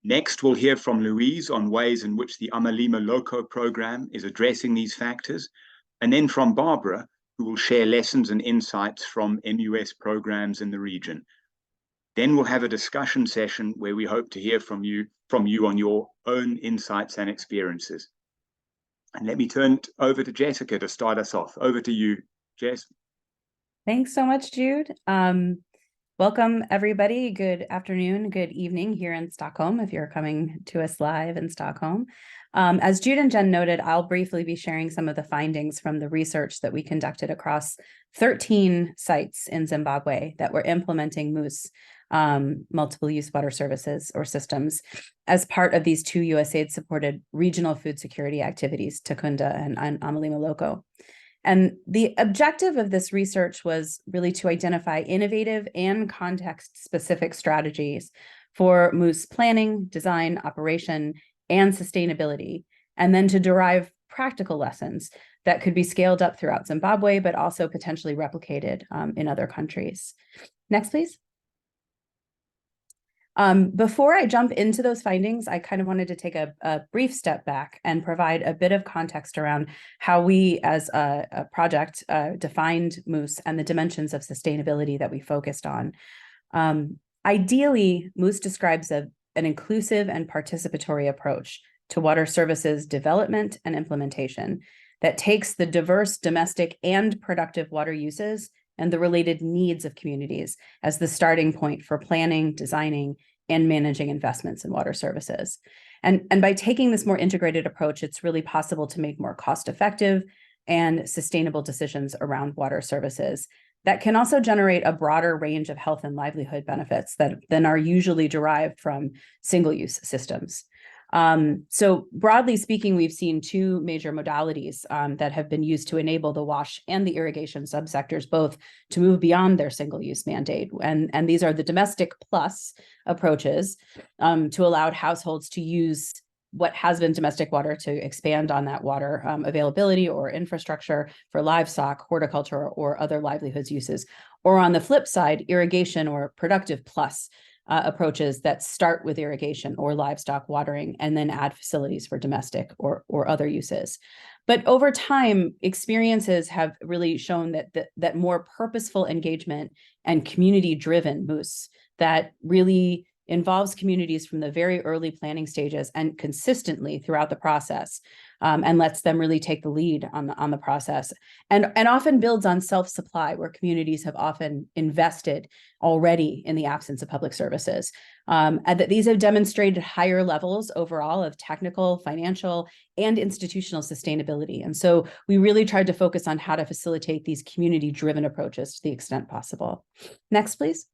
Next, we'll hear from Louise on ways in which the Amalima Loco program is addressing these factors, and then from Barbara, who will share lessons and insights from MUS programs in the region. Then we'll have a discussion session where we hope to hear from you on your own insights and experiences. And let me turn it over to Jessica to start us off. Over to you, Jess. Thanks so much, Jude. Welcome, everybody. Good afternoon, good evening here in Stockholm, if you're coming to us live in Stockholm. As Jude and Jen noted, I'll briefly be sharing some of the findings from the research that we conducted across 13 sites in Zimbabwe that were implementing Mus multiple use water services or systems as part of these two USAID-supported regional food security activities, Takunda and Amalima Loco. And the objective of this research was really to identify innovative and context-specific strategies for Mus planning, design, operation, and sustainability, and then to derive practical lessons that could be scaled up throughout Zimbabwe, but also potentially replicated in other countries. Next, please. Before I jump into those findings, I kind of wanted to take a brief step back and provide a bit of context around how we as a project defined Mus and the dimensions of sustainability that we focused on. Ideally, Mus describes an inclusive and participatory approach to water services development and implementation that takes the diverse domestic and productive water uses and the related needs of communities as the starting point for planning, designing, and managing investments in water services. And by taking this more integrated approach, it's really possible to make more cost-effective and sustainable decisions around water services that can also generate a broader range of health and livelihood benefits than are usually derived from single-use systems. So broadly speaking, we've seen two major modalities that have been used to enable the wash and the irrigation subsectors both to move beyond their single-use mandate. And these are the domestic plus approaches to allow households to use what has been domestic water to expand on that water availability or infrastructure for livestock, horticulture, or other livelihoods uses. Or on the flip side, irrigation or productive plus approaches that start with irrigation or livestock watering and then add facilities for domestic or other uses. But over time, experiences have really shown that more purposeful engagement and community-driven Mus that really involves communities from the very early planning stages and consistently throughout the process, and lets them really take the lead on the process, and often builds on self-supply, where communities have often invested already in the absence of public services. And that these have demonstrated higher levels overall of technical, financial, and institutional sustainability. And so we really tried to focus on how to facilitate these community-driven approaches to the extent possible. Next, please.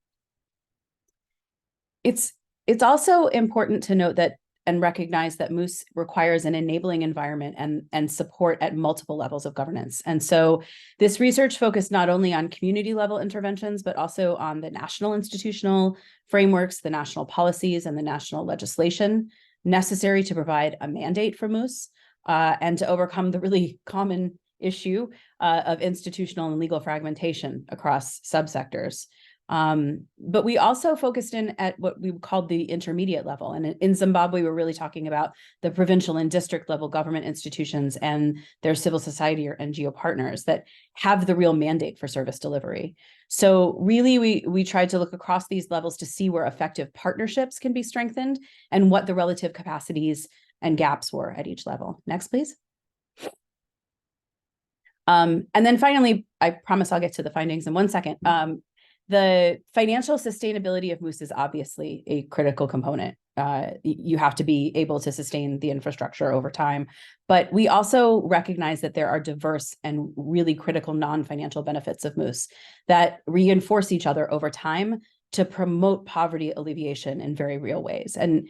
It's also important to note that and recognize that Mus requires an enabling environment and support at multiple levels of governance. And so this research focused not only on community level interventions, but also on the national institutional frameworks, the national policies, and the national legislation necessary to provide a mandate for Mus and to overcome the really common issue of institutional and legal fragmentation across subsectors. But we also focused in at what we called the intermediate level. And in Zimbabwe, we're really talking about the provincial and district level government institutions and their civil society or NGO partners that have the real mandate for service delivery. So really, we tried to look across these levels to see where effective partnerships can be strengthened and what the relative capacities and gaps were at each level. Next, please. And then finally, I promise I'll get to the findings in 1 second. The financial sustainability of Mus is obviously a critical component. You have to be able to sustain the infrastructure over time. But we also recognize that there are diverse and really critical non-financial benefits of Mus that reinforce each other over time to promote poverty alleviation in very real ways. And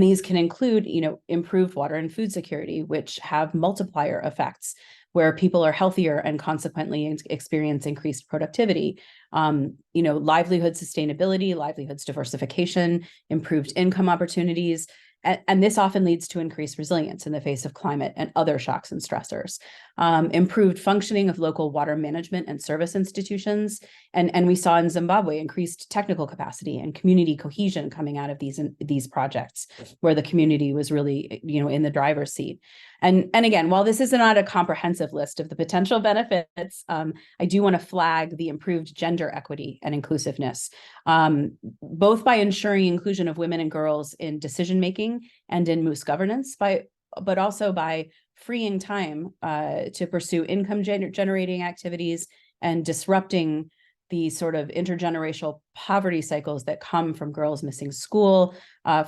these can include, improved water and food security, which have multiplier effects where people are healthier and consequently experience increased productivity, livelihood sustainability, livelihoods diversification, improved income opportunities. And this often leads to increased resilience in the face of climate and other shocks and stressors. improved functioning of local water management and service institutions. And we saw in Zimbabwe increased technical capacity and community cohesion coming out of these projects, where the community was really, in the driver's seat. And again, while this is not a comprehensive list of the potential benefits, I do want to flag the improved gender equity and inclusiveness, both by ensuring inclusion of women and girls in decision-making and in Mus governance, but also by freeing time to pursue income generating activities and disrupting the sort of intergenerational poverty cycles that come from girls missing school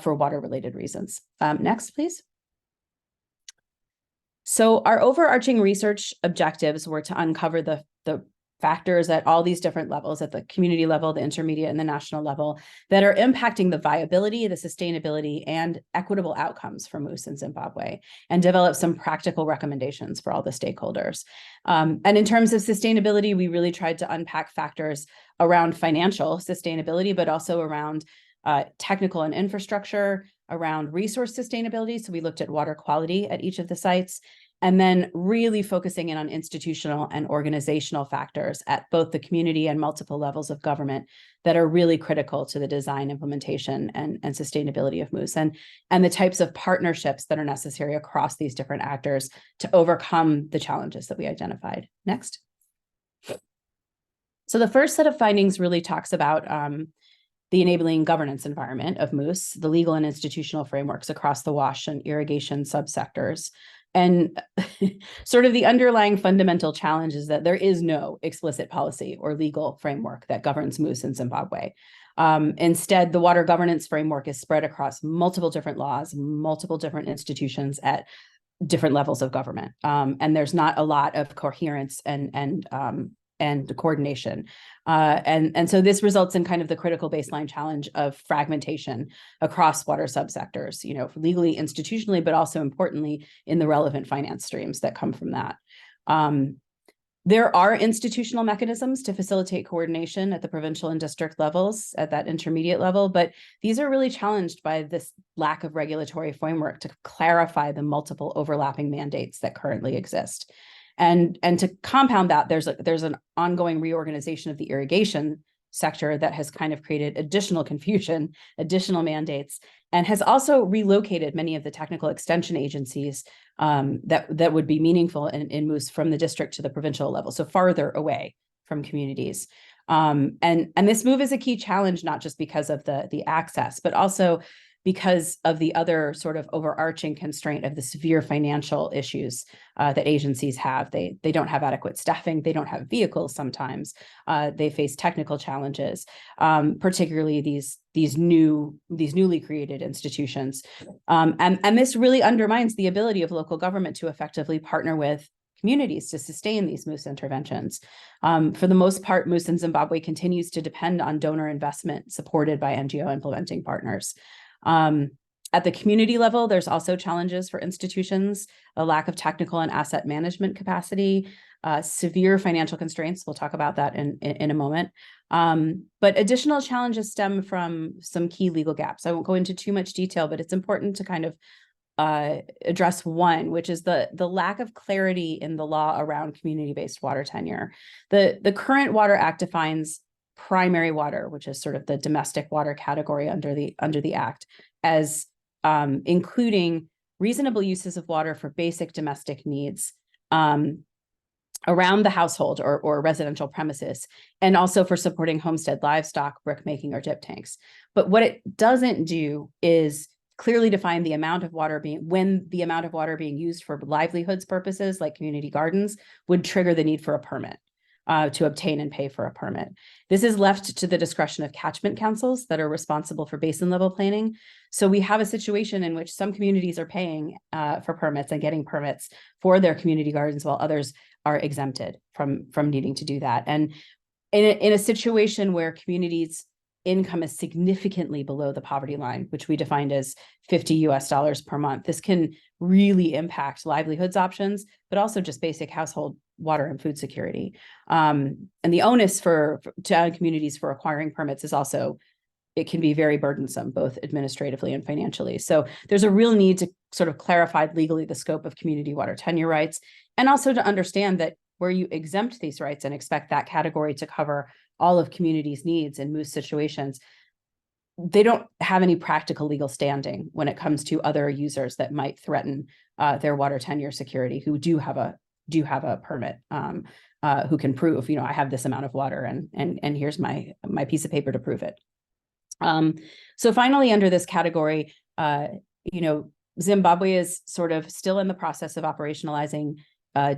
for water-related reasons. Next, please. So our overarching research objectives were to uncover the factors at all these different levels, at the community level, the intermediate, and the national level, that are impacting the viability, the sustainability, and equitable outcomes for Mus in Zimbabwe, and develop some practical recommendations for all the stakeholders. And in terms of sustainability, we really tried to unpack factors around financial sustainability, but also around technical and infrastructure, around resource sustainability. So we looked at water quality at each of the sites, and then really focusing in on institutional and organizational factors at both the community and multiple levels of government that are really critical to the design, implementation, and sustainability of Mus, and the types of partnerships that are necessary across these different actors to overcome the challenges that we identified. Next. So the first set of findings really talks about the enabling governance environment of Mus, the legal and institutional frameworks across the wash and irrigation subsectors. And sort of the underlying fundamental challenge is that there is no explicit policy or legal framework that governs Mus in Zimbabwe. Instead, the water governance framework is spread across multiple different laws, multiple different institutions at different levels of government. And there's not a lot of coherence and coordination. And so this results in kind of the critical baseline challenge of fragmentation across water subsectors, legally, institutionally, but also importantly in the relevant finance streams that come from that. There are institutional mechanisms to facilitate coordination at the provincial and district levels, at that intermediate level, but these are really challenged by this lack of regulatory framework to clarify the multiple overlapping mandates that currently exist. And to compound that, there's an ongoing reorganization of the irrigation sector that has kind of created additional confusion, additional mandates, and has also relocated many of the technical extension agencies that would be meaningful in Mus from the district to the provincial level, so farther away from communities. And this move is a key challenge, not just because of the access, but also because of the other sort of overarching constraint of the severe financial issues that agencies have. They don't have adequate staffing. They don't have vehicles sometimes. They face technical challenges, particularly these newly created institutions. And this really undermines the ability of local government to effectively partner with communities to sustain these Mus interventions. For the most part, Mus in Zimbabwe continues to depend on donor investment supported by NGO implementing partners. At the community level, there's also challenges for institutions, a lack of technical and asset management capacity, severe financial constraints. We'll talk about that in a moment. But additional challenges stem from some key legal gaps. I won't go into too much detail, but it's important to kind of address one, which is the lack of clarity in the law around community-based water tenure. The current Water Act defines primary water, which is sort of the domestic water category under the Act, as including reasonable uses of water for basic domestic needs around the household or residential premises, and also for supporting homestead livestock, brickmaking, or dip tanks. But what it doesn't do is clearly define the amount of water being used for livelihoods purposes, like community gardens, would trigger the need for a permit. To obtain and pay for a permit. This is left to the discretion of catchment councils that are responsible for basin level planning. So we have a situation in which some communities are paying for permits and getting permits for their community gardens, while others are exempted from needing to do that. And in a situation where communities' income is significantly below the poverty line, which we defined as $50 per month, this can really impact livelihoods options, but also just basic household water and food security. And the onus to communities for acquiring permits is also, it can be very burdensome, both administratively and financially. So there's a real need to sort of clarify legally the scope of community water tenure rights And also to understand that where you exempt these rights and expect that category to cover all of communities' needs in Mus situations, they don't have any practical legal standing when it comes to other users that might threaten their water tenure security, who do have a permit, who can prove, I have this amount of water and here's my piece of paper to prove it. So finally, under this category, Zimbabwe is sort of still in the process of operationalizing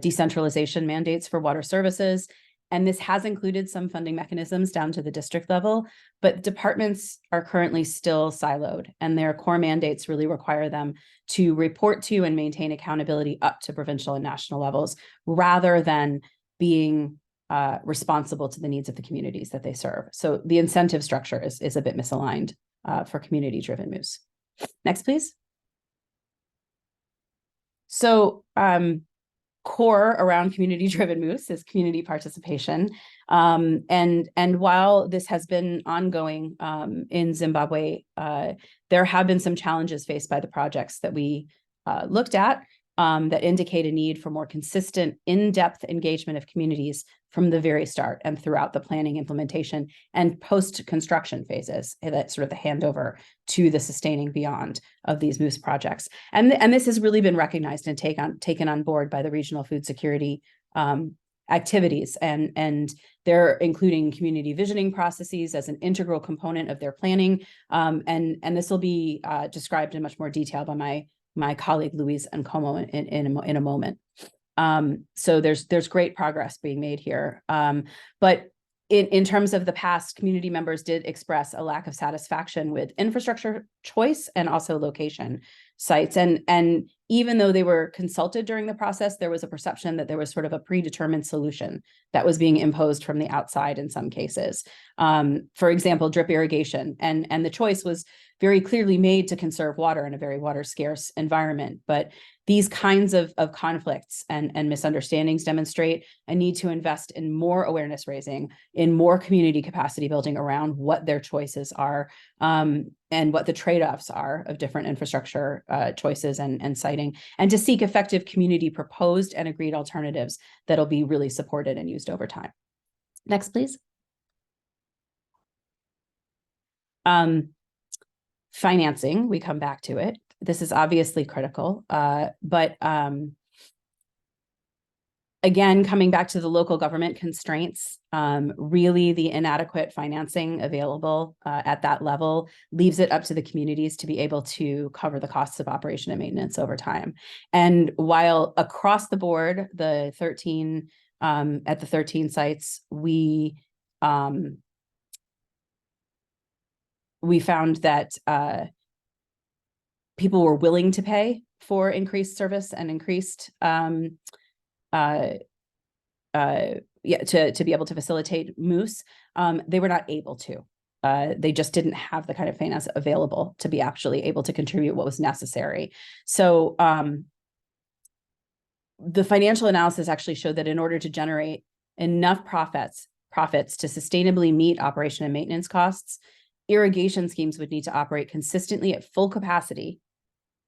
decentralization mandates for water services. And this has included some funding mechanisms down to the district level, but departments are currently still siloed, and their core mandates really require them to report to and maintain accountability up to provincial and national levels, rather than being responsible to the needs of the communities that they serve. So the incentive structure is a bit misaligned for community-driven Mus. Next, please. So core around community-driven Mus is community participation. And while this has been ongoing in Zimbabwe, there have been some challenges faced by the projects that we looked at that indicate a need for more consistent, in-depth engagement of communities from the very start and throughout the planning, implementation, and post-construction phases, that sort of the handover to the sustaining beyond of these Mus projects. And this has really been recognized and taken on board by the regional food security activities, and they're including community visioning processes as an integral component of their planning. And this will be described in much more detail by my colleague Louise Nkomo in a moment. So there's great progress being made here. But in terms of the past, community members did express a lack of satisfaction with infrastructure choice and also location sites. And even though they were consulted during the process, there was a perception that there was sort of a predetermined solution that was being imposed from the outside in some cases. For example, drip irrigation. And the choice was very clearly made to conserve water in a very water scarce environment. But these kinds of conflicts and misunderstandings demonstrate a need to invest in more awareness raising, in more community capacity building around what their choices are, and what the trade-offs are of different infrastructure choices and siting, and to seek effective community proposed and agreed alternatives that'll be really supported and used over time. Next, please. Financing, we come back to it. This is obviously critical, but again, coming back to the local government constraints, really the inadequate financing available at that level leaves it up to the communities to be able to cover the costs of operation and maintenance over time. And while across the board, the 13 at the 13 sites, we found that people were willing to pay for increased service and increased to be able to facilitate Mus. They were not able to. They just didn't have the kind of finance available to be actually able to contribute what was necessary. So the financial analysis actually showed that in order to generate enough profits to sustainably meet operation and maintenance costs, irrigation schemes would need to operate consistently at full capacity,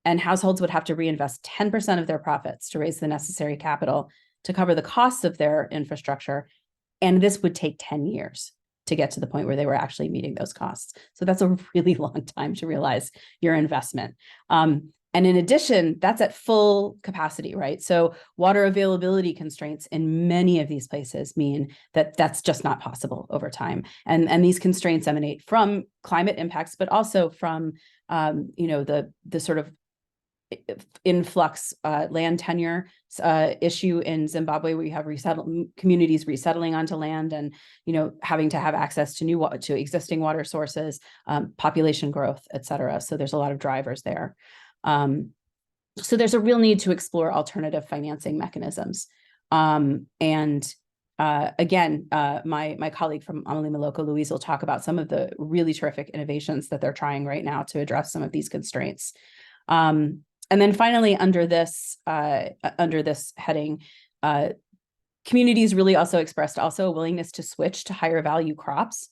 and households would have to reinvest 10% of their profits to raise the necessary capital to cover the costs of their infrastructure. And this would take 10 years to get to the point where they were actually meeting those costs. So that's a really long time to realize your investment. And in addition, that's at full capacity, right? So water availability constraints in many of these places mean that that's just not possible over time. And these constraints emanate from climate impacts, but also from, the sort of influx land tenure issue in Zimbabwe, where you have communities resettling onto land and having to have access to new to existing water sources, population growth, et cetera. So there's a lot of drivers there. So there's a real need to explore alternative financing mechanisms. Again, my colleague from Amalima Local, Louise, will talk about some of the really terrific innovations that they're trying right now to address some of these constraints. And then finally, under this heading, communities really also expressed a willingness to switch to higher value crops,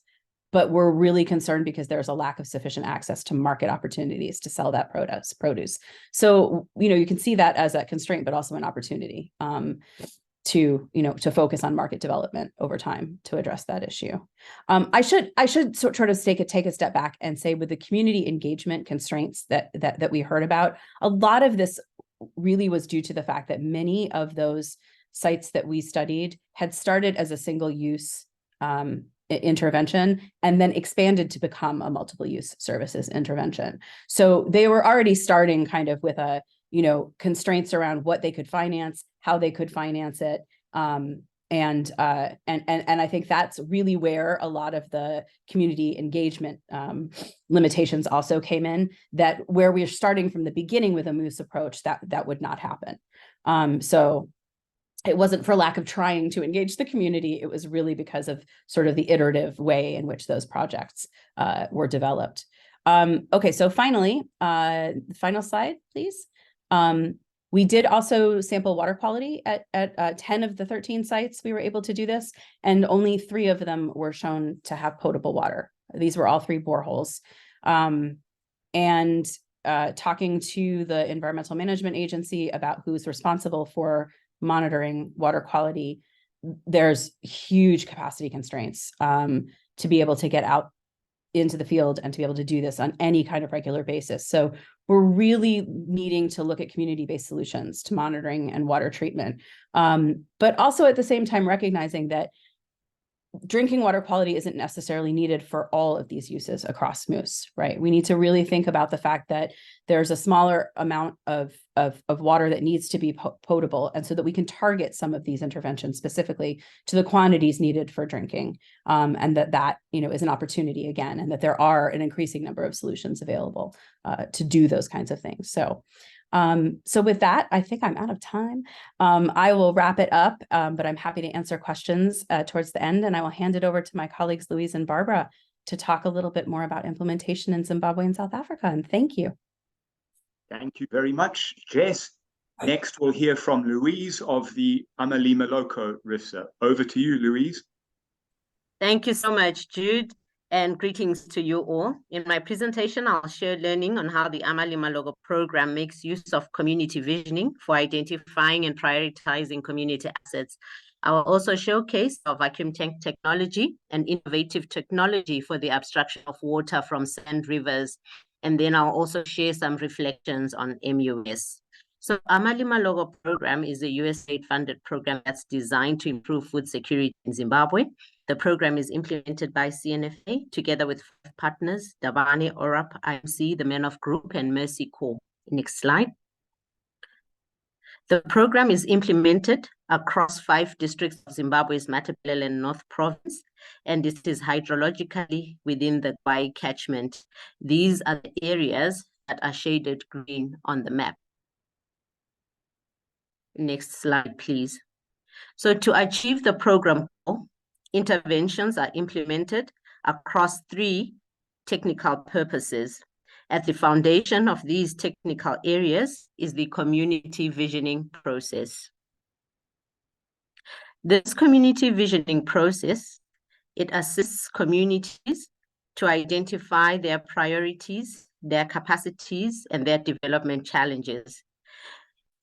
but we're really concerned because there's a lack of sufficient access to market opportunities to sell that produce. So, you can see that as a constraint, but also an opportunity to focus on market development over time to address that issue. I should sort of take a step back and say, with the community engagement constraints that we heard about, a lot of this really was due to the fact that many of those sites that we studied had started as a single use intervention and then expanded to become a multiple use services intervention. So they were already starting kind of with constraints around what they could finance, how they could finance it. And I think that's really where a lot of the community engagement limitations also came in, that where we're starting from the beginning with a Mus approach, that would not happen. So it wasn't for lack of trying to engage the community. It was really because of sort of the iterative way in which those projects were developed. Okay, so finally, final slide, please. We did also sample water quality at 10 of the 13 sites. We were able to do this, and only 3 of them were shown to have potable water. These were all 3 boreholes. And talking to the Environmental Management Agency about who's responsible for monitoring water quality, there's huge capacity constraints to be able to get out into the field and to be able to do this on any kind of regular basis. So we're really needing to look at community-based solutions to monitoring and water treatment, but also at the same time recognizing that drinking water quality isn't necessarily needed for all of these uses across Mus, right? We need to really think about the fact that there's a smaller amount of water that needs to be potable, and so that we can target some of these interventions specifically to the quantities needed for drinking, and that is an opportunity again, and that there are an increasing number of solutions available to do those kinds of things. So with that, I think I'm out of time. I will wrap it up, but I'm happy to answer questions towards the end, and I will hand it over to my colleagues, Louise and Barbara, to talk a little bit more about implementation in Zimbabwe and South Africa. And thank you. Thank you very much, Jess. Next, we'll hear from Louise of the Amalima Loco RIFSA. Over to you, Louise. Thank you so much, Jude. And greetings to you all. In my presentation, I'll share learning on how the Amalima Logo program makes use of community visioning for identifying and prioritizing community assets. I will also showcase our vacuum tank technology and innovative technology for the abstraction of water from sand rivers. And then I'll also share some reflections on MUS. So Amalima Logo program is a USAID-funded program that's designed to improve food security in Zimbabwe. The program is implemented by CNFA together with 5 partners: Dabane, ORAP, IMC, the Men of Group, and Mercy Corps. Next slide. The program is implemented across 5 districts of Zimbabwe's Matabeleland North Province, and it is hydrologically within the Gwai catchment. These are the areas that are shaded green on the map. Next slide, please. So to achieve the program goal, interventions are implemented across 3 technical purposes. At the foundation of these technical areas is the community visioning process. This community visioning process, it assists communities to identify their priorities, their capacities, and their development challenges.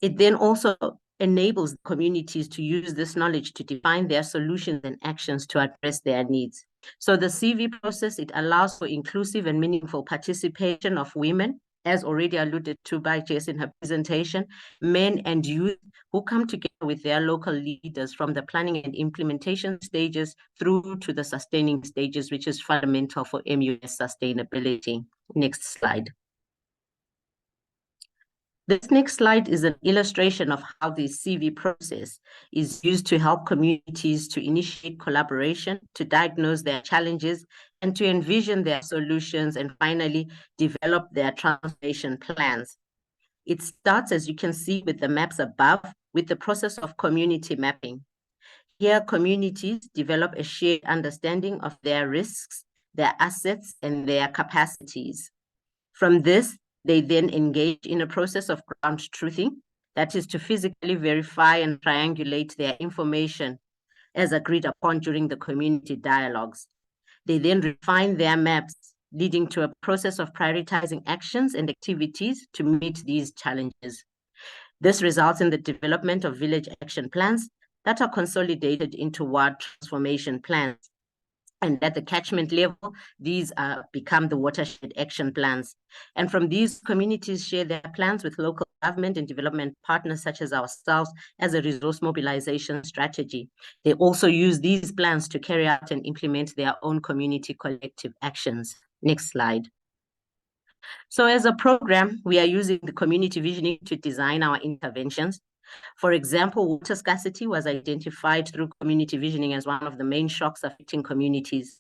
It then also enables communities to use this knowledge to define their solutions and actions to address their needs. So the CV process, it allows for inclusive and meaningful participation of women, as already alluded to by Jess in her presentation, men and youth who come together with their local leaders from the planning and implementation stages through to the sustaining stages, which is fundamental for MUS sustainability. Next slide. This next slide is an illustration of how the CV process is used to help communities to initiate collaboration, to diagnose their challenges, and to envision their solutions, and finally develop their transformation plans. It starts, as you can see with the maps above, with the process of community mapping. Here, communities develop a shared understanding of their risks, their assets, and their capacities. From this, they then engage in a process of ground truthing, that is to physically verify and triangulate their information as agreed upon during the community dialogues. They then refine their maps, leading to a process of prioritizing actions and activities to meet these challenges. This results in the development of village action plans that are consolidated into ward transformation plans. And at the catchment level, these become the watershed action plans. And from these, communities share their plans with local government and development partners such as ourselves as a resource mobilization strategy. They also use these plans to carry out and implement their own community collective actions. Next slide. So as a program, we are using the community visioning to design our interventions. For example, water scarcity was identified through community visioning as one of the main shocks affecting communities.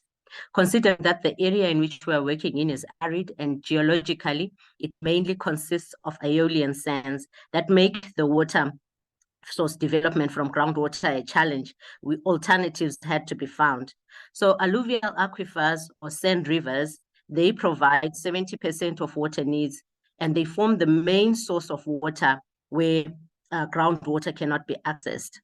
Consider that the area in which we are working in is arid, and geologically, it mainly consists of aeolian sands that make the water source development from groundwater a challenge. Alternatives had to be found. So alluvial aquifers or sand rivers, they provide 70% of water needs, and they form the main source of water where groundwater cannot be accessed.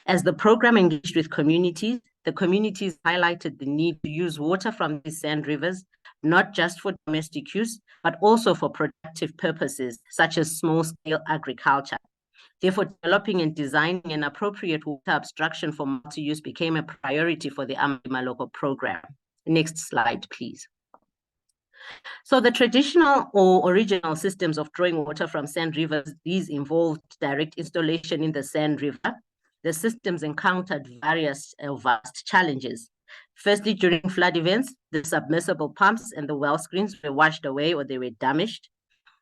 As the program engaged with communities, the communities highlighted the need to use water from these sand rivers, not just for domestic use, but also for productive purposes, such as small-scale agriculture. Therefore, developing and designing an appropriate water abstraction for multi-use became a priority for the Amalima local program. Next slide, please. So the traditional or original systems of drawing water from sand rivers, these involved direct installation in the sand river. The systems encountered various vast challenges. Firstly, during flood events, the submersible pumps and the well screens were washed away or they were damaged.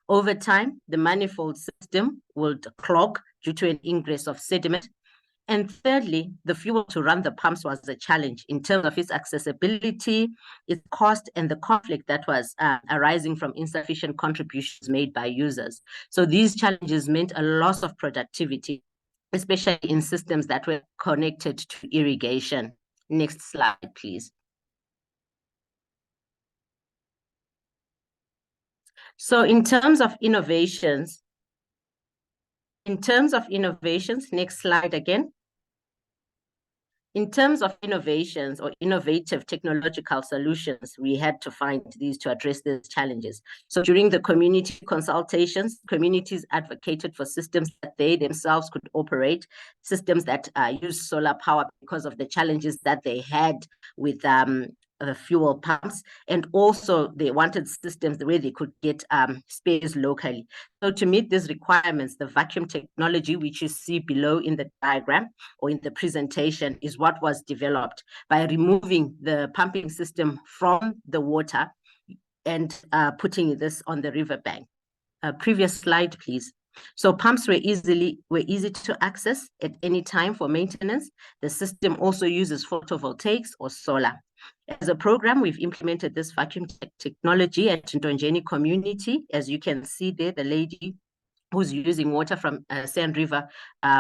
Over time, the manifold system would clog due to an ingress of sediment. And thirdly, the fuel to run the pumps was a challenge in terms of its accessibility, its cost, and the conflict that was arising from insufficient contributions made by users. So these challenges meant a loss of productivity, especially in systems that were connected to irrigation. Next slide, please. So in terms of innovations, next slide again. In terms of innovations or innovative technological solutions, we had to find these to address these challenges. So during the community consultations, communities advocated for systems that they themselves could operate, systems that use solar power because of the challenges that they had with the fuel pumps, and also they wanted systems where they could get space locally. So to meet these requirements, the vacuum technology, which you see below in the diagram or in the presentation, is what was developed by removing the pumping system from the water and putting this on the riverbank. Previous slide, please. So pumps were easy to access at any time for maintenance. The system also uses photovoltaics or solar. As a program, we've implemented this vacuum technology at Ntonjeni community. As you can see there, the lady who's using water from Sand River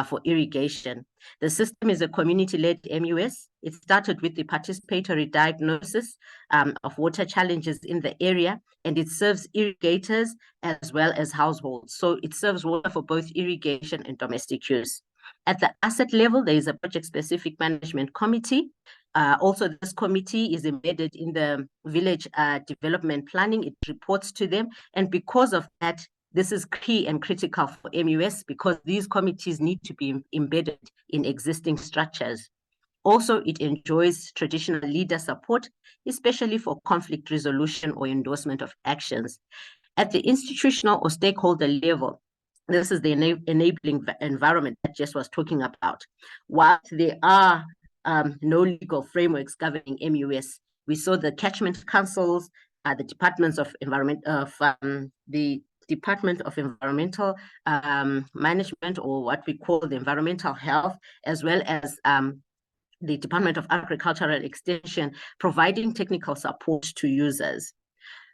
for irrigation. The system is a community-led MUS. It started with the participatory diagnosis of water challenges in the area, and it serves irrigators as well as households. So it serves water for both irrigation and domestic use. At the asset level, there is a project-specific management committee. Also, this committee is embedded in the village development planning. It reports to them, and because of that, this is key and critical for MUS because these committees need to be embedded in existing structures. Also, it enjoys traditional leader support, especially for conflict resolution or endorsement of actions. At the institutional or stakeholder level, this is the enabling environment that Jess was talking about. While there are no legal frameworks governing MUS, we saw the catchment councils, the departments of the Department of Environmental Management, or what we call the environmental health, as well as the Department of Agricultural Extension, providing technical support to users.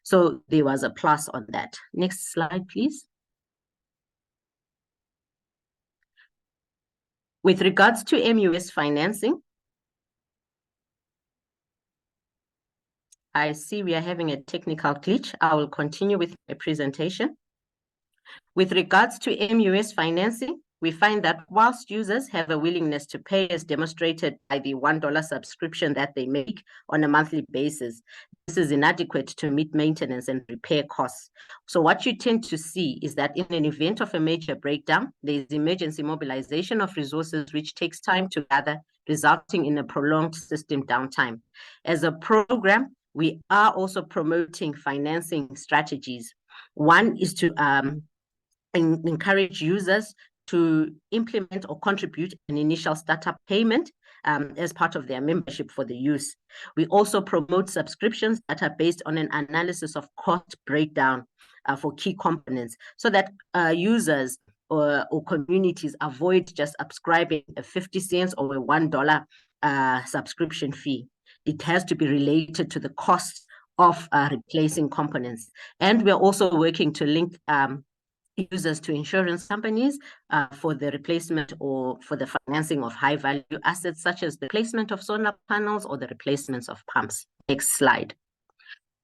So there was a plus on that. Next slide, please. With regards to MUS financing, I see we are having a technical glitch. I will continue with my presentation. With regards to MUS financing, we find that whilst users have a willingness to pay, as demonstrated by the $1 subscription that they make on a monthly basis, this is inadequate to meet maintenance and repair costs. So what you tend to see is that in an event of a major breakdown, there is emergency mobilization of resources which takes time to gather, resulting in a prolonged system downtime. As a program, we are also promoting financing strategies. One is to encourage users to implement or contribute an initial startup payment as part of their membership for the use. We also promote subscriptions that are based on an analysis of cost breakdown for key components, so that users or communities avoid just subscribing a 50 cents or a $1 subscription fee. It has to be related to the cost of replacing components. And we're also working to link users to insurance companies for the replacement or for the financing of high value assets, such as the replacement of solar panels or the replacements of pumps. Next slide.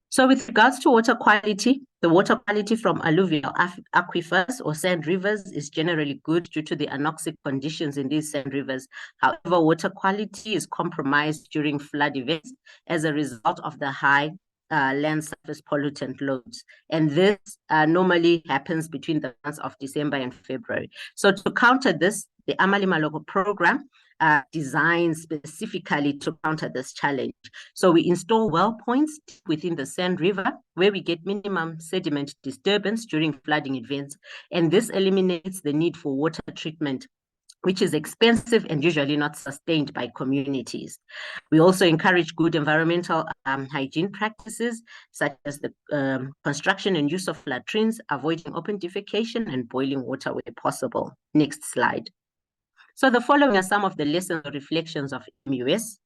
So with regards to water quality, the water quality from alluvial aquifers or sand rivers is generally good due to the anoxic conditions in these sand rivers. However, water quality is compromised during flood events as a result of the high land surface pollutant loads. And this normally happens between the months of December and February. So to counter this, the Amalima Logo program designed specifically to counter this challenge. So we install well points within the Sand River where we get minimum sediment disturbance during flooding events. And this eliminates the need for water treatment, which is expensive and usually not sustained by communities. We also encourage good environmental hygiene practices, such as the construction and use of latrines, avoiding open defecation and boiling water where possible. Next slide. So the following are some of the lessons or reflections of MUS.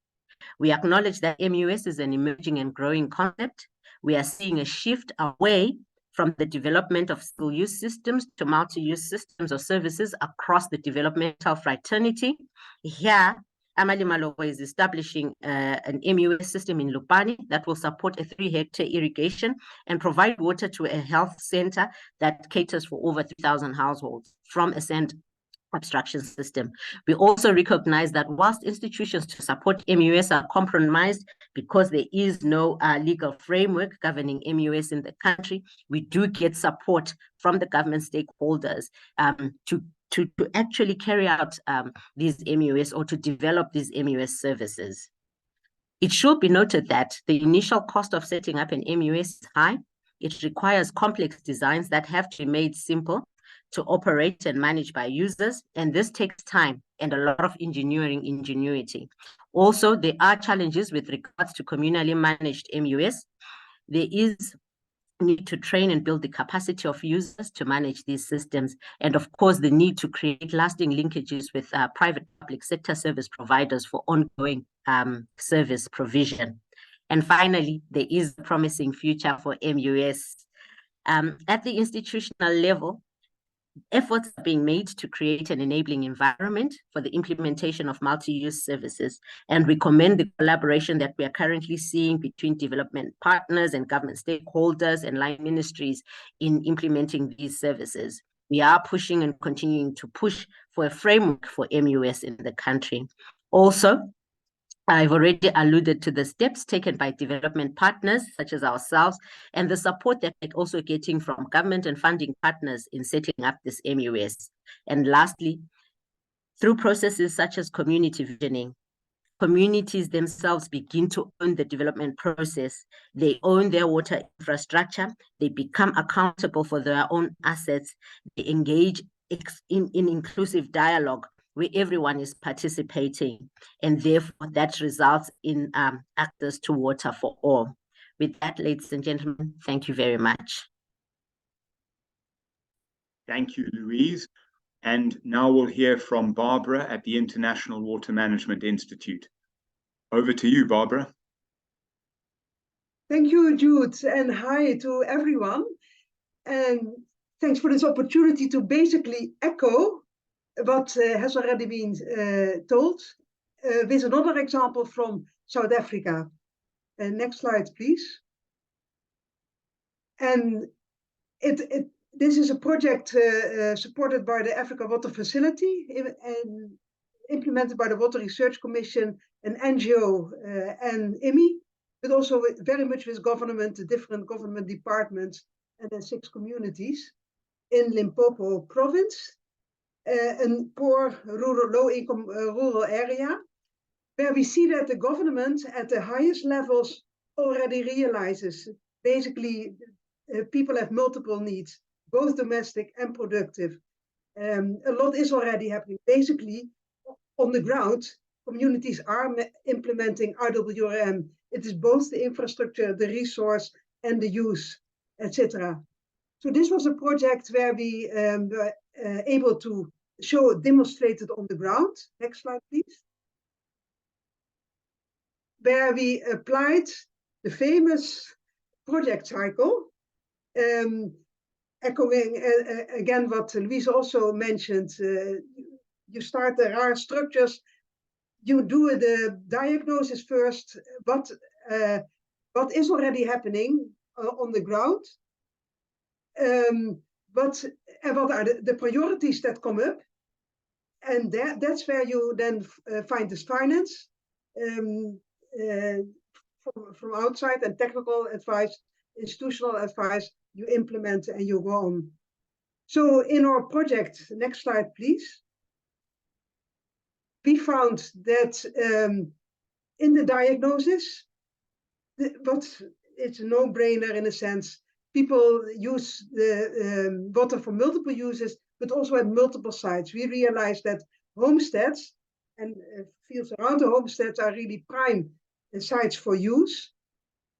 We acknowledge that MUS is an emerging and growing concept. We are seeing a shift away from the development of single-use systems to multi-use systems or services across the developmental fraternity. Here, Amalima Logo is establishing an MUS system in Lupani that will support a 3-hectare irrigation and provide water to a health center that caters for over 3,000 households from a sand abstraction system. We also recognize that whilst institutions to support MUS are compromised because there is no legal framework governing MUS in the country, we do get support from the government stakeholders to actually carry out these MUS or to develop these MUS services. It should be noted that the initial cost of setting up an MUS is high. It requires complex designs that have to be made simple to operate and manage by users, and this takes time and a lot of ingenuity. Also, there are challenges with regards to communally managed MUS. There is need to train and build the capacity of users to manage these systems, and of course, the need to create lasting linkages with private public sector service providers for ongoing service provision. And finally, there is a promising future for MUS. At the institutional level, efforts are being made to create an enabling environment for the implementation of multi-use services, and we commend the collaboration that we are currently seeing between development partners and government stakeholders and line ministries in implementing these services. We are pushing and continuing to push for a framework for MUS in the country. Also, I've already alluded to the steps taken by development partners such as ourselves and the support that we're also getting from government and funding partners in setting up this MUS. And lastly, through processes such as community visioning, communities themselves begin to own the development process. They own their water infrastructure. They become accountable for their own assets. They engage in inclusive dialogue where everyone is participating, and therefore that results in access to water for all. With that, ladies and gentlemen, thank you very much. Thank you, Louise. And now we'll hear from Barbara at the International Water Management Institute. Over to you, Barbara. Thank you, Jude, and hi to everyone. And thanks for this opportunity to basically echo what has already been told with another example from South Africa. Next slide, please. And This is a project supported by the Africa Water Facility and implemented by the Water Research Commission, an NGO and IMI, but also very much with government, the different government departments, and then 6 communities in Limpopo province, a poor, rural, low-income rural area, where we see that the government at the highest levels already realizes basically people have multiple needs, both domestic and productive. A lot is already happening. Basically, on the ground, communities are implementing IWRM. It is both the infrastructure, the resource, and the use, etc. So this was a project where we were able to show demonstrated on the ground. Next slide, please. Where we applied the famous project cycle, echoing again what Louise also mentioned. You start, there are structures, you do the diagnosis first, what is already happening on the ground, and what are the priorities that come up, and that's where you then find this finance from outside, and technical advice, institutional advice, you implement and you go on. So in our project, next slide please, we found that in the diagnosis, it's a no-brainer in a sense. People use the water for multiple uses, but also at multiple sites. We realized that homesteads and fields around the homesteads are really prime sites for use,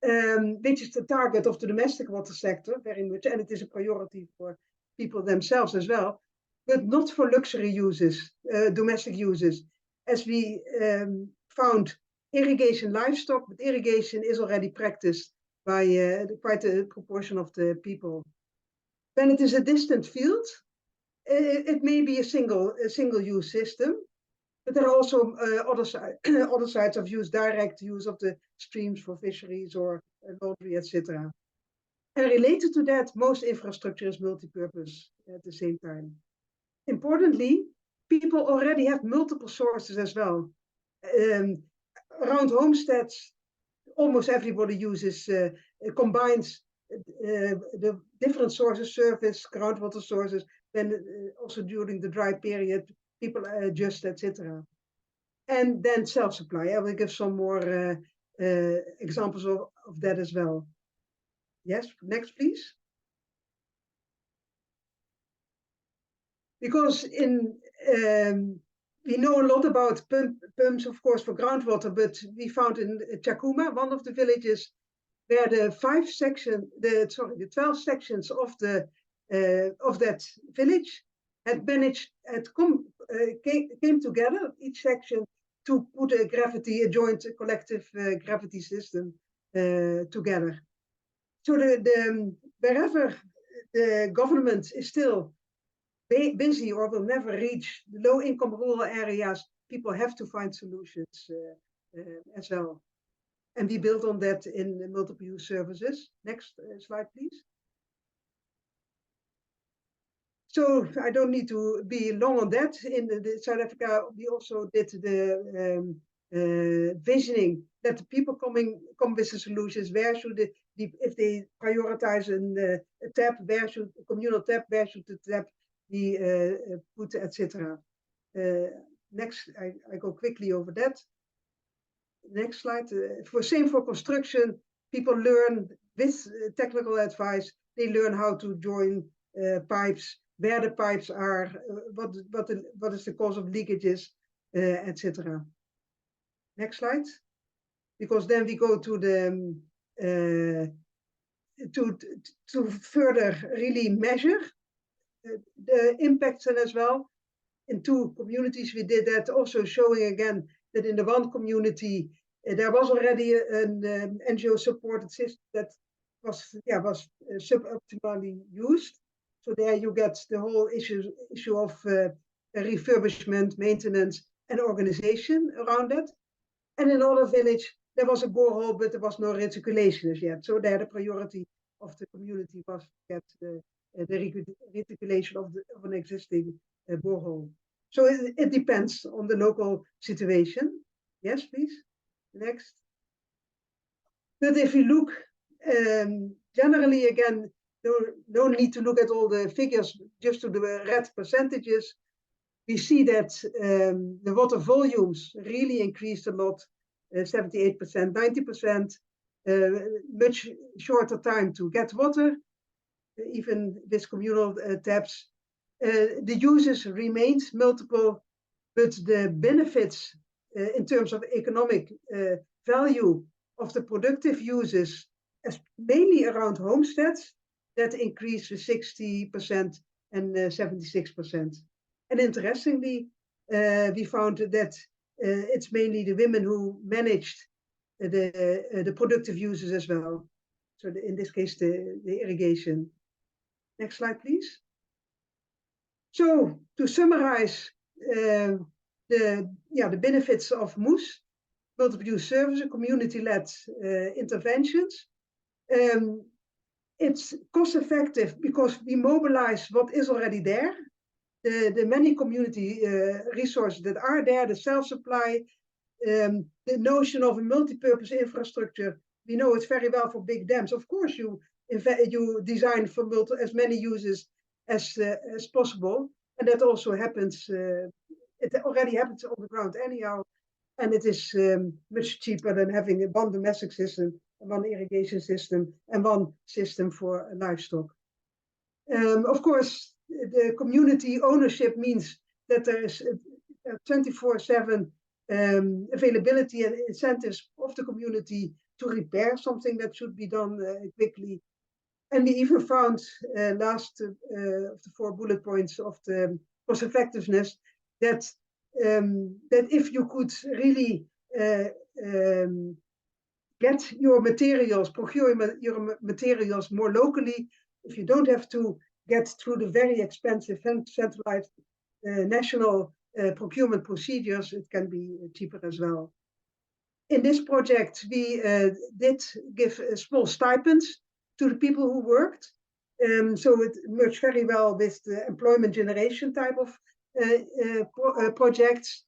which is the target of the domestic water sector very much, and it is a priority for people themselves as well, but not for luxury uses, domestic uses. As we found irrigation livestock, but irrigation is already practiced by quite a proportion of the people. When it is a distant field, it may be a single-use system, but there are also other sites of use, direct use of the streams for fisheries or laundry, etc. And related to that, most infrastructure is multi-purpose at the same time. Importantly, people already have multiple sources as well. Around homesteads, almost everybody uses, combines the different sources, surface, groundwater sources, then also during the dry period, people adjust, etc. And then self-supply. I will give some more examples of that as well. Yes, next please. Because we know a lot about pumps, of course, for groundwater, but we found in Chakuma, one of the villages, where the 12 sections of that village came together, each section, to put a joint collective gravity system together. So wherever the government is still busy or will never reach the low-income rural areas, people have to find solutions as well. And we build on that in the multiple use services. Next slide, please. So I don't need to be long on that. In South Africa, we also did the visioning that the people come with the solutions. Where should if they prioritize a tap, where should a communal tap, where should the tap be put, etc. Next, I go quickly over that. Next slide. Same for construction. People learn with technical advice. They learn how to join pipes, where the pipes are, what is the cause of leakages, etc. Next slide. Because then we go to the to further really measure the impacts as well. In 2 communities we did that, also showing again that in the one community there was already an NGO supported system that was suboptimally used. So there you get the whole issue of refurbishment, maintenance, and organization around it. And in another village there was a borehole, but there was no recirculation as yet. So there the priority of the community was to get the the reticulation of an existing borehole. So it depends on the local situation. Yes, please. Next. But if you look generally, again, no need to look at all the figures, just to the red percentages. We see that the water volumes really increased a lot, 78%, 90%, much shorter time to get water, even with communal taps. The uses remained multiple, but the benefits in terms of economic value of the productive uses, mainly around homesteads, that increased to 60% and 76%. And interestingly, we found that it's mainly the women who managed the productive uses as well. So in this case, the irrigation. Next slide, please. So to summarize the benefits of Mus, multiple use services, community-led interventions. It's cost effective because we mobilize what is already there. The many community resources that are there, the self-supply, the notion of a multi-purpose infrastructure. We know it's very well for big dams. Of course, you design for as many uses as possible, and that also happens. It already happens on the ground anyhow, and it is much cheaper than having one domestic system, one irrigation system, and one system for livestock. Of course, the community ownership means that there is 24/7 availability and incentives of the community to repair something that should be done quickly. And we even found last of the 4 bullet points of the cost effectiveness that if you could really get your materials, procure your materials more locally, if you don't have to get through the very expensive centralized national procurement procedures, it can be cheaper as well. In this project, we did give small stipends to the people who worked. So it merged very well with the employment generation type of projects.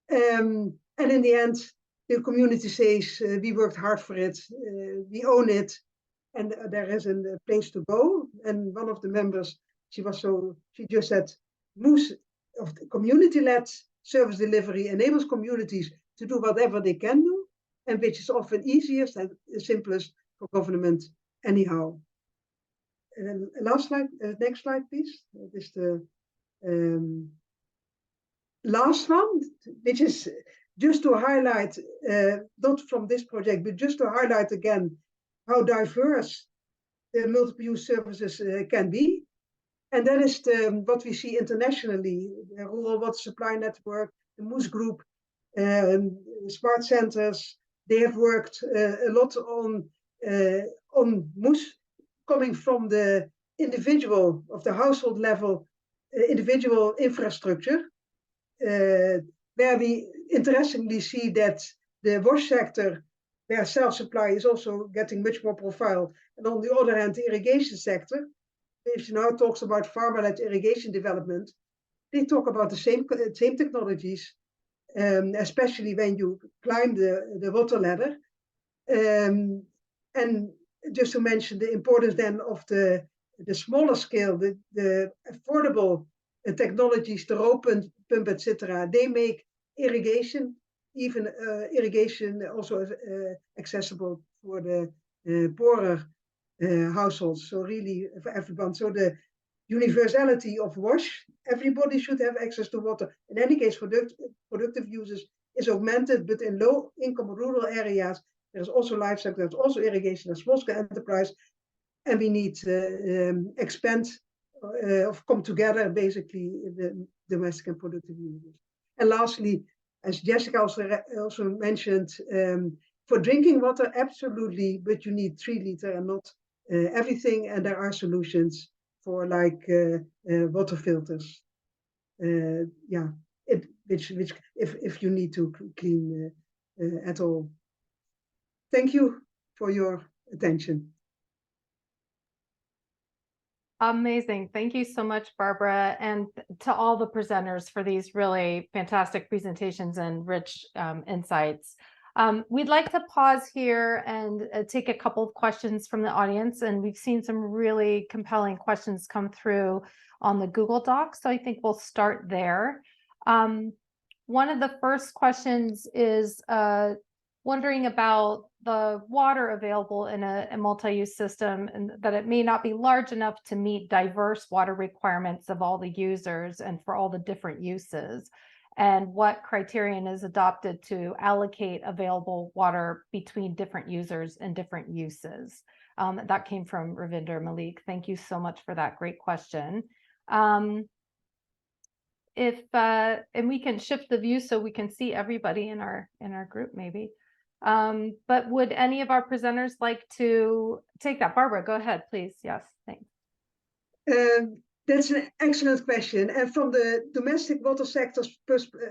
And in the end, the community says, we worked hard for it, we own it, and there is a place to go. And one of the members, she just said, Mus of the community-led service delivery enables communities to do whatever they can do, and which is often easiest and simplest for government anyhow. And then last slide, next slide, please. This is the last one, which is just to highlight, not from this project, but just to highlight again how diverse the multiple use services can be. And that is what we see internationally, the Rural Water Supply Network, the Mus Group, smart centers. They have worked a lot on Mus, coming from the individual of the household level, individual infrastructure, where we interestingly see that the wash sector, where self-supply is also getting much more profile, and on the other hand, the irrigation sector, if you now talks about farmer-led irrigation development, they talk about the same technologies, especially when you climb the water ladder. And just to mention the importance then of the smaller scale, the affordable technologies, the row pump, etc. They make irrigation, even irrigation also accessible for the poorer households. So really for everyone. So the universality of wash, everybody should have access to water. In any case, productive uses is augmented, but in low-income rural areas, there's also livestock, there's also irrigation, there's small-scale enterprise, and we need to expand or come together, basically, the domestic and productive uses. And lastly, as Jessica also mentioned, for drinking water, absolutely, but you need 3 liters and not everything, and there are solutions for like water filters. Which if you need to clean at all. Thank you for your attention. Amazing. Thank you so much, Barbara, and to all the presenters for these really fantastic presentations and rich insights. We'd like to pause here and take a couple of questions from the audience, and we've seen some really compelling questions come through on the Google Docs, so I think we'll start there. One of the first questions is wondering about the water available in a multi-use system, and that it may not be large enough to meet diverse water requirements of all the users and for all the different uses, and what criterion is adopted to allocate available water between different users and different uses. That came from Ravinder Malik. Thank you so much for that great question. And we can shift the view so we can see everybody in our group maybe. But would any of our presenters like to take that? Barbara, go ahead, please. Yes, thanks. That's an excellent question. And from the domestic water sector's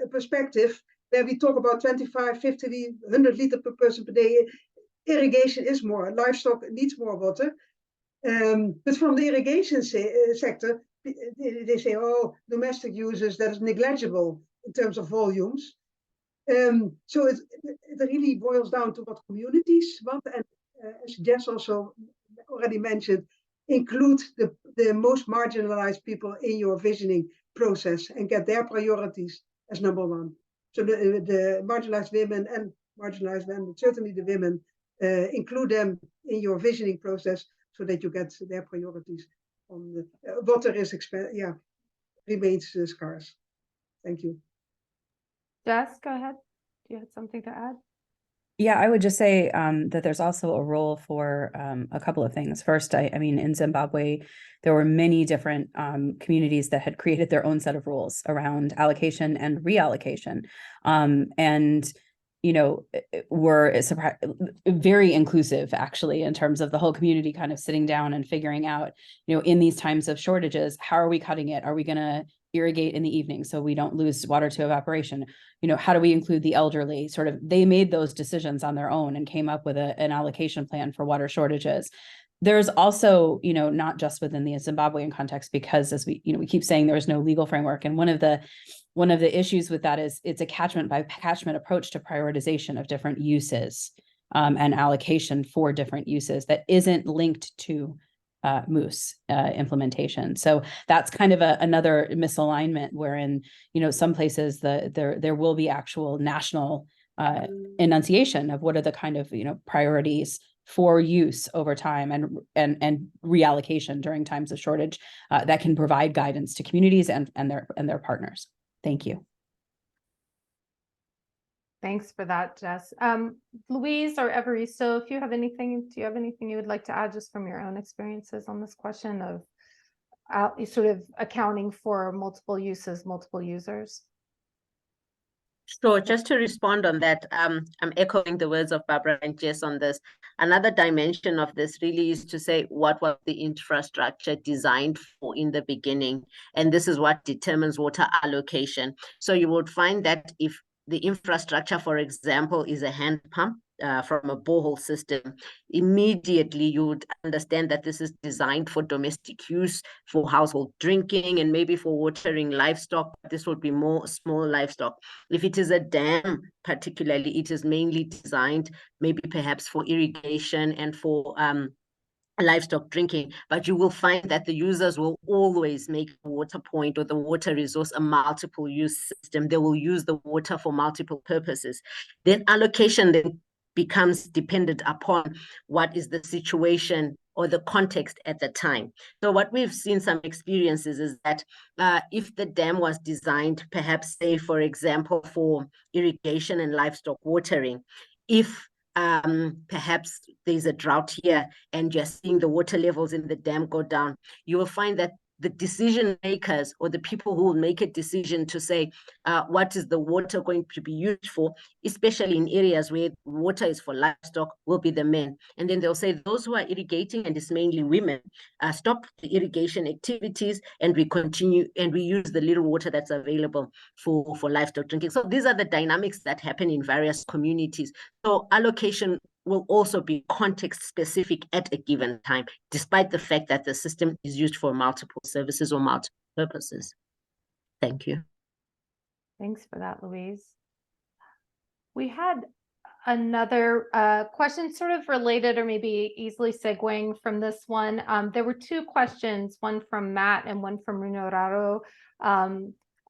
perspective, where we talk about 25, 50, 100 liters per person per day, irrigation is more. Livestock needs more water. But from the irrigation sector, they say, oh, domestic users, that is negligible in terms of volumes. So it really boils down to what communities want, and as Jess also already mentioned, include the most marginalized people in your visioning process and get their priorities as number one. So the marginalized women and marginalized men, but certainly the women, include them in your visioning process so that you get their priorities. On the water is remains scarce. Thank you. Jess, go ahead. Do you have something to add? Yeah, I would just say that there's also a role for a couple of things. First, I mean, in Zimbabwe, there were many different communities that had created their own set of rules around allocation and reallocation. And you know, were very inclusive, actually, in terms of the whole community kind of sitting down and figuring out, you know, in these times of shortages, how are we cutting it? Are we going to irrigate in the evening so we don't lose water to evaporation? You know, how do we include the elderly? Sort of, they made those decisions on their own and came up with an allocation plan for water shortages. There's also, you know, not just within the Zimbabwean context, because as we keep saying, there is no legal framework. And one of the issues with that is it's a catchment by catchment approach to prioritization of different uses and allocation for different uses that isn't linked to Mus implementation. So that's kind of another misalignment wherein, you know, some places there will be actual national enunciation of what are the kind of, you know, priorities for use over time and reallocation during times of shortage that can provide guidance to communities and their partners. Thank you. Thanks for that, Jess. Louise or Evaristo, if you have anything, do you have anything you would like to add just from your own experiences on this question of sort of accounting for multiple uses, multiple users? Sure, just to respond on that, I'm echoing the words of Barbara and Jess on this. Another dimension of this really is to say, what was the infrastructure designed for in the beginning? And this is what determines water allocation. So you would find that if the infrastructure, for example, is a hand pump from a borehole system, immediately you would understand that this is designed for domestic use, for household drinking, and maybe for watering livestock. This would be more small livestock. If it is a dam, particularly, it is mainly designed maybe perhaps for irrigation and for livestock drinking, but you will find that the users will always make the water point or the water resource a multiple use system. They will use the water for multiple purposes. Then allocation then becomes dependent upon what is the situation or the context at the time. So what we've seen some experiences is that if the dam was designed, perhaps say, for example, for irrigation and livestock watering, if perhaps there's a drought here and you're seeing the water levels in the dam go down, you will find that the decision makers or the people who will make a decision to say what is the water going to be used for, especially in areas where water is for livestock, will be the men. And then they'll say those who are irrigating, and it's mainly women, stop the irrigation activities and we continue and we use the little water that's available for livestock drinking. So these are the dynamics that happen in various communities. So allocation will also be context specific at a given time, despite the fact that the system is used for multiple services or multiple purposes. Thank you. Thanks for that, Louise. We had another question sort of related or maybe easily segueing from this one. There were two questions, one from Matt and one from Runyoraro,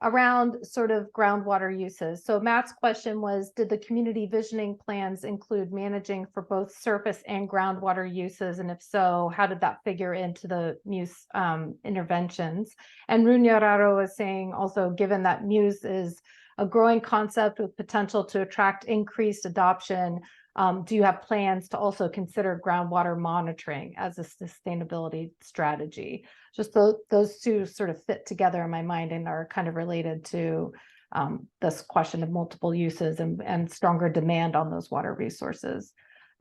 around sort of groundwater uses. So Matt's question was, did the community visioning plans include managing for both surface and groundwater uses? And if so, how did that figure into the Mus interventions? And Runyoraro was saying also, given that Mus is a growing concept with potential to attract increased adoption, do you have plans to also consider groundwater monitoring as a sustainability strategy? Just those two sort of fit together in my mind and are kind of related to this question of multiple uses and stronger demand on those water resources.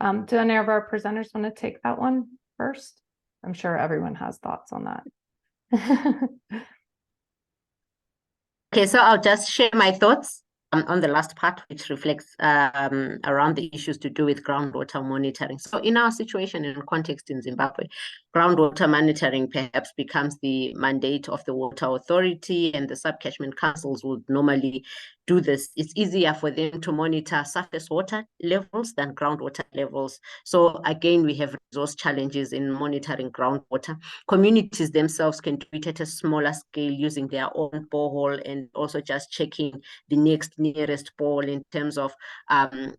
Do any of our presenters want to take that one first? I'm sure everyone has thoughts on that. Okay, so I'll just share my thoughts on the last part, which reflects around the issues to do with groundwater monitoring. So in our situation and context in Zimbabwe, groundwater monitoring perhaps becomes the mandate of the water authority, and the subcatchment councils would normally do this. It's easier for them to monitor surface water levels than groundwater levels. So again, we have resource challenges in monitoring groundwater. Communities themselves can do it at a smaller scale using their own borehole and also just checking the nearest borehole in terms of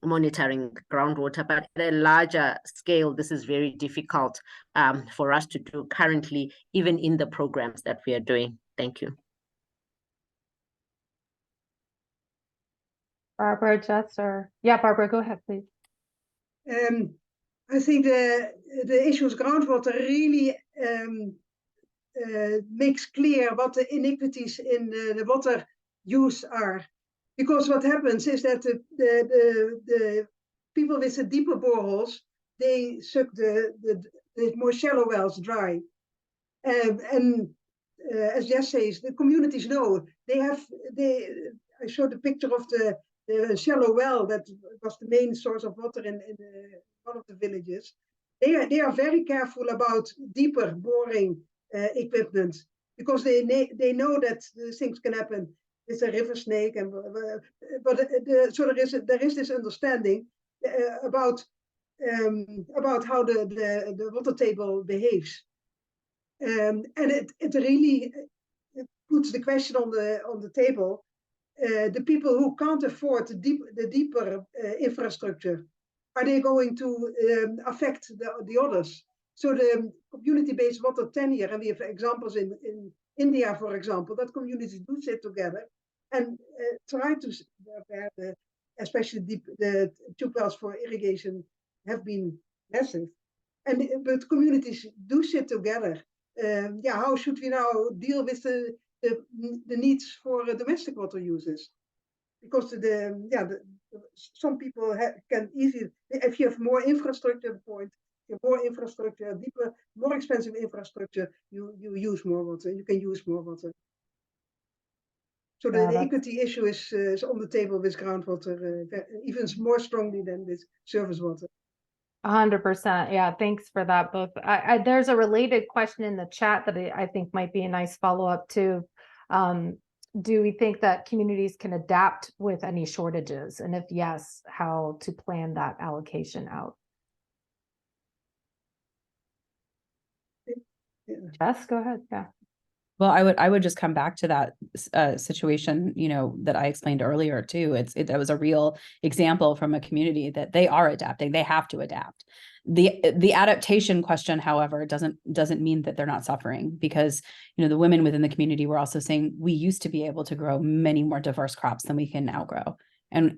monitoring groundwater. But at a larger scale, this is very difficult for us to do currently, even in the programs that we are doing. Thank you. Barbara, Jess, or yeah, Barbara, go ahead, please. I think the issues groundwater really makes clear what the inequities in the water use are, because what happens is that the people with the deeper boreholes, they suck the more shallow wells dry, and as Jess says, the communities know I showed a picture of the shallow well that was the main source of water in one of the villages. They are very careful about deeper boring equipment, because they know that things can happen with a river snake, and so there is this understanding about how the water table behaves, and it really puts the question on the table. The people who can't afford the deeper infrastructure, are they going to affect the others? So the community-based water tenure, and we have examples in India, for example, that communities do sit together and try to, especially the tube wells for irrigation have been massive, but communities do sit together. How should we now deal with the needs for domestic water users? Because some people can easily, if you have more infrastructure deeper, more expensive infrastructure, you use more water, you can use more water. So the equity issue is on the table with groundwater, even more strongly than with surface water. 100%. Yeah, thanks for that both. There's a related question in the chat that I think might be a nice follow-up to. Do we think that communities can adapt with any shortages? And if yes, how to plan that allocation out? Jess, go ahead. Yeah. Well, I would just come back to that situation, that I explained earlier too. That was a real example from a community that they are adapting. They have to adapt. The adaptation question, however, doesn't mean that they're not suffering, because the women within the community were also saying we used to be able to grow many more diverse crops than we can now grow, and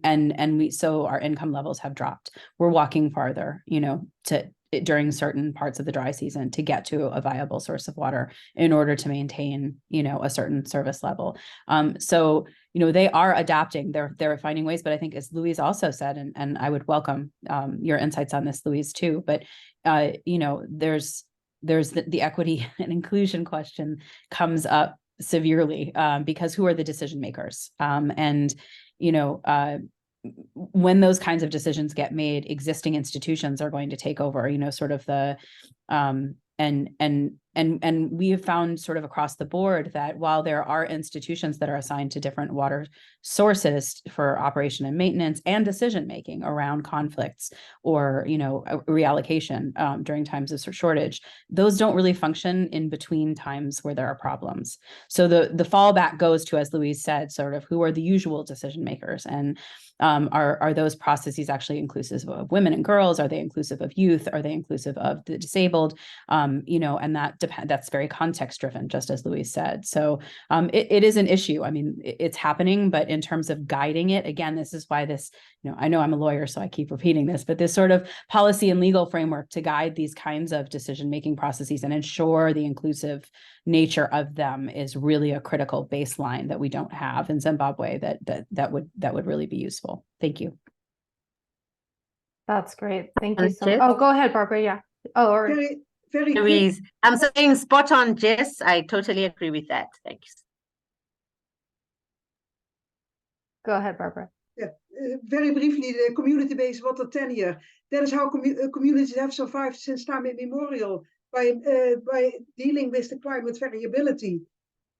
so our income levels have dropped. We're walking farther, during certain parts of the dry season to get to a viable source of water in order to maintain, a certain service level. So, they are adapting, they're finding ways, but I think as Louise also said, and I would welcome your insights on this, Louise, too, but, there's the equity and inclusion question comes up severely, because who are the decision makers? when those kinds of decisions get made, existing institutions are going to take over, sort of the, and we have found sort of across the board that while there are institutions that are assigned to different water sources for operation and maintenance and decision making around conflicts or reallocation during times of shortage, those don't really function in between times where there are problems. So the fallback goes to, as Louise said, sort of who are the usual decision makers, and are those processes actually inclusive of women and girls? Are they inclusive of youth? Are they inclusive of the disabled? And that's very context driven, just as Louise said. So it is an issue. I mean, it's happening, but in terms of guiding it, again, this is why this, I know I'm a lawyer, so I keep repeating this, but this sort of policy and legal framework to guide these kinds of decision-making processes and ensure the inclusive nature of them is really a critical baseline that we don't have in Zimbabwe that would really be useful. Thank you. That's great. Thank you so much. Oh, go ahead, Barbara. Yeah. Oh, or very Louise, I'm saying spot on, Jess. I totally agree with that. Thanks. Go ahead, Barbara. Yeah, very briefly, the community-based water tenure. That is how communities have survived since time immemorial by dealing with the climate variability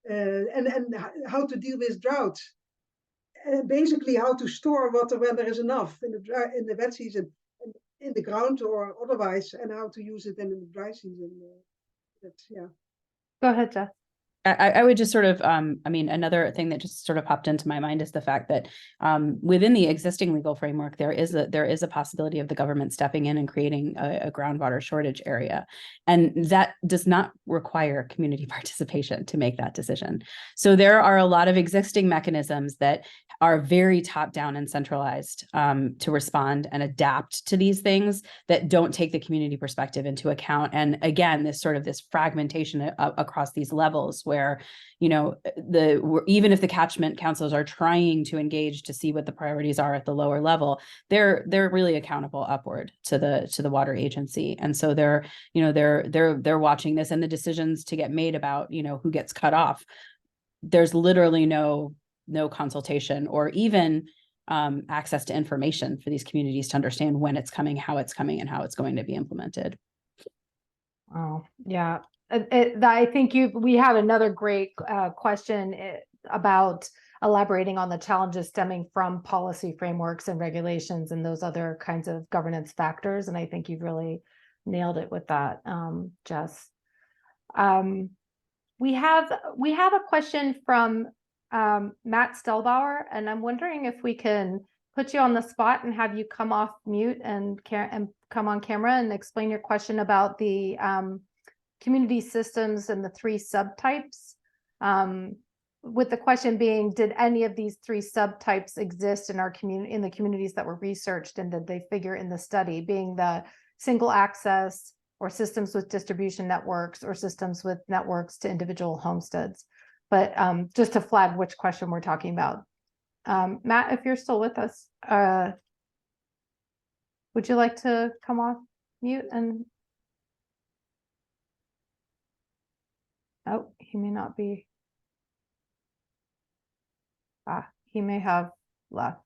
and how to deal with drought. Basically, how to store water when there is enough in the wet season, and in the ground or otherwise, and how to use it in the dry season. Yeah. Go ahead, Jeff. I would just sort of, another thing that just sort of popped into my mind is the fact that within the existing legal framework, there is a possibility of the government stepping in and creating a groundwater shortage area. And that does not require community participation to make that decision. So there are a lot of existing mechanisms that are very top down and centralized to respond and adapt to these things that don't take the community perspective into account. And again, this fragmentation across these levels where, even if the catchment councils are trying to engage to see what the priorities are at the lower level, they're really accountable upward to the water agency. And so they're watching this, and the decisions to get made about, who gets cut off. There's literally no consultation or even access to information for these communities to understand when it's coming, how it's coming, and how it's going to be implemented. Oh, yeah. I think we had another great question about elaborating on the challenges stemming from policy frameworks and regulations and those other kinds of governance factors. And I think you've really nailed it with that, Jess. We have a question from Matt Stelbauer, and I'm wondering if we can put you on the spot and have you come off mute and come on camera and explain your question about the community systems and the 3 subtypes. With the question being, did any of these 3 subtypes exist in our community, in the communities that were researched, and did they figure in the study, being the single access or systems with distribution networks or systems with networks to individual homesteads? But just to flag which question we're talking about. Matt, if you're still with us, would you like to come off mute and... Oh, he may not be. He may have left.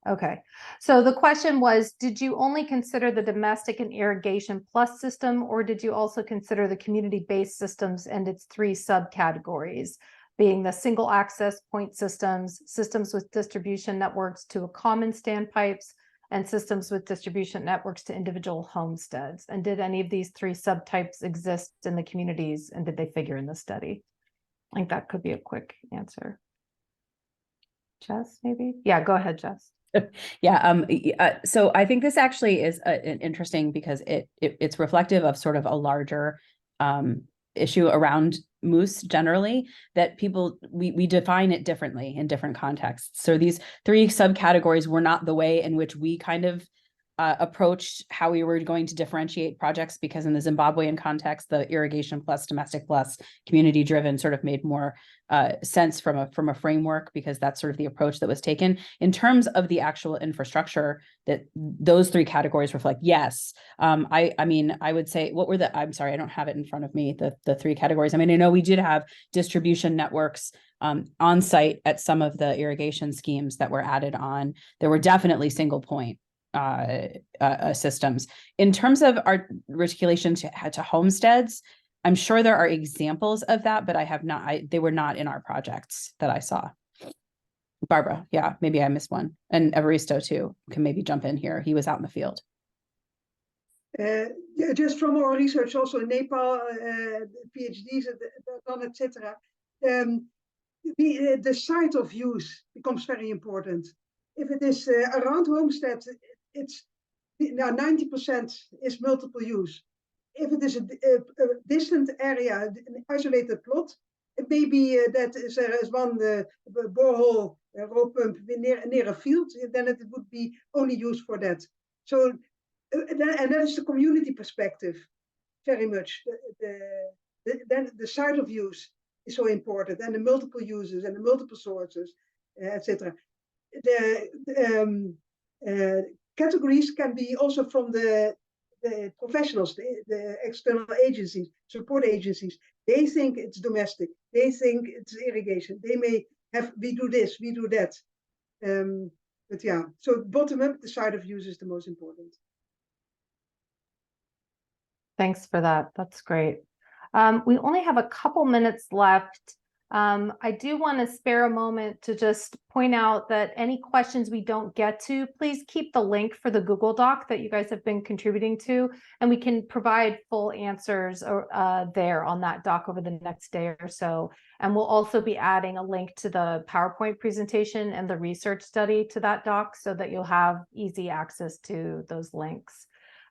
Okay, so the question was, did you only consider the domestic and irrigation plus system, or did you also consider the community-based systems and its 3 subcategories, being the single access point systems, systems with distribution networks to a common standpipes, and systems with distribution networks to individual homesteads? And did any of these 3 subtypes exist in the communities, and did they figure in the study? I think that could be a quick answer. Jess, maybe? Yeah, go ahead, Jess. Yeah. So I think this actually is interesting because it's reflective of sort of a larger issue around Mus generally, that we define it differently in different contexts. So these 3 subcategories were not the way in which we kind of approached how we were going to differentiate projects, because in the Zimbabwean context, the irrigation plus domestic plus community driven sort of made more sense from a framework, because that's sort of the approach that was taken. In terms of the actual infrastructure that those 3 categories reflect, yes. I would say, I'm sorry, I don't have it in front of me, the 3 categories. I mean, I know we did have distribution networks on site at some of the irrigation schemes that were added on. There were definitely single point systems. In terms of articulation to homesteads, I'm sure there are examples of that, but I have not, they were not in our projects that I saw. Barbara, yeah, maybe I missed one. And Evaristo too, can maybe jump in here. He was out in the field. Yeah, just from our research also in Nepal, PhDs done, etc. The site of use becomes very important. If it is around homesteads, it's now 90% is multiple use. If it is a distant area, an isolated plot, it may be that there is one borehole row pump near a field, then it would be only used for that. So, and that is the community perspective, very much. Then the site of use is so important, and the multiple uses and the multiple sources, etc. The categories can be also from the professionals, the external agencies, support agencies. They think it's domestic. They think it's irrigation. They may have, we do this, we do that. But yeah, so bottom up, the side of use is the most important. Thanks for that. That's great. We only have a couple minutes left. I do want to spare a moment to just point out that any questions we don't get to, please keep the link for the Google Doc that you guys have been contributing to, and we can provide full answers there on that doc over the next day or so. And we'll also be adding a link to the PowerPoint presentation and the research study to that doc so that you'll have easy access to those links.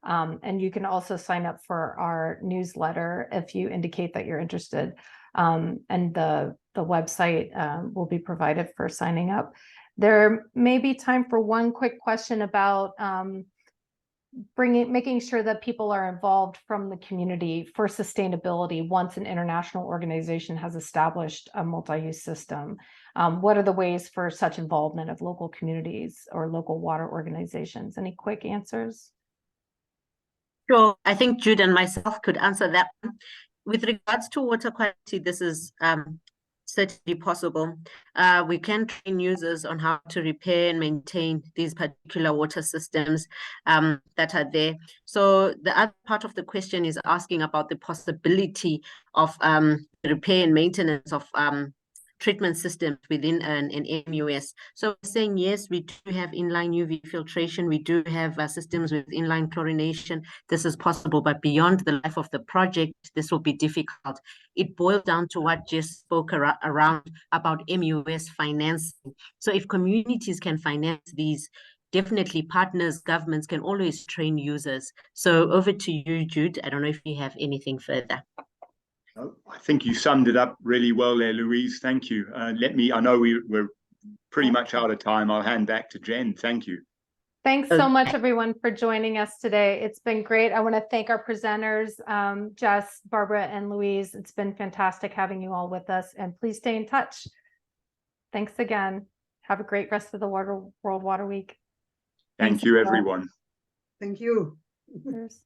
And you can also sign up for our newsletter if you indicate that you're interested. And the website will be provided for signing up. There may be time for one quick question about making sure that people are involved from the community for sustainability once an international organization has established a multi-use system. What are the ways for such involvement of local communities or local water organizations? Any quick answers? Sure, I think Jude and myself could answer that one. With regards to water quality, this is certainly possible. We can train users on how to repair and maintain these particular water systems that are there. So the other part of the question is asking about the possibility of repair and maintenance of treatment systems within an MUS. So we're saying, yes, we do have inline UV filtration. We do have systems with inline chlorination. This is possible, but beyond the life of the project, this will be difficult. It boils down to what Jess spoke around about MUS financing. So if communities can finance these, definitely partners, governments can always train users. So over to you, Jude. I don't know if you have anything further. I think you summed it up really well there, Louise. Thank you. I know we're pretty much out of time. I'll hand back to Jen. Thank you. Thanks so much, everyone, for joining us today. It's been great. I want to thank our presenters, Jess, Barbara, and Louise. It's been fantastic having you all with us, and please stay in touch. Thanks again. Have a great rest of the World Water Week. Thank you, everyone. Thank you. Cheers.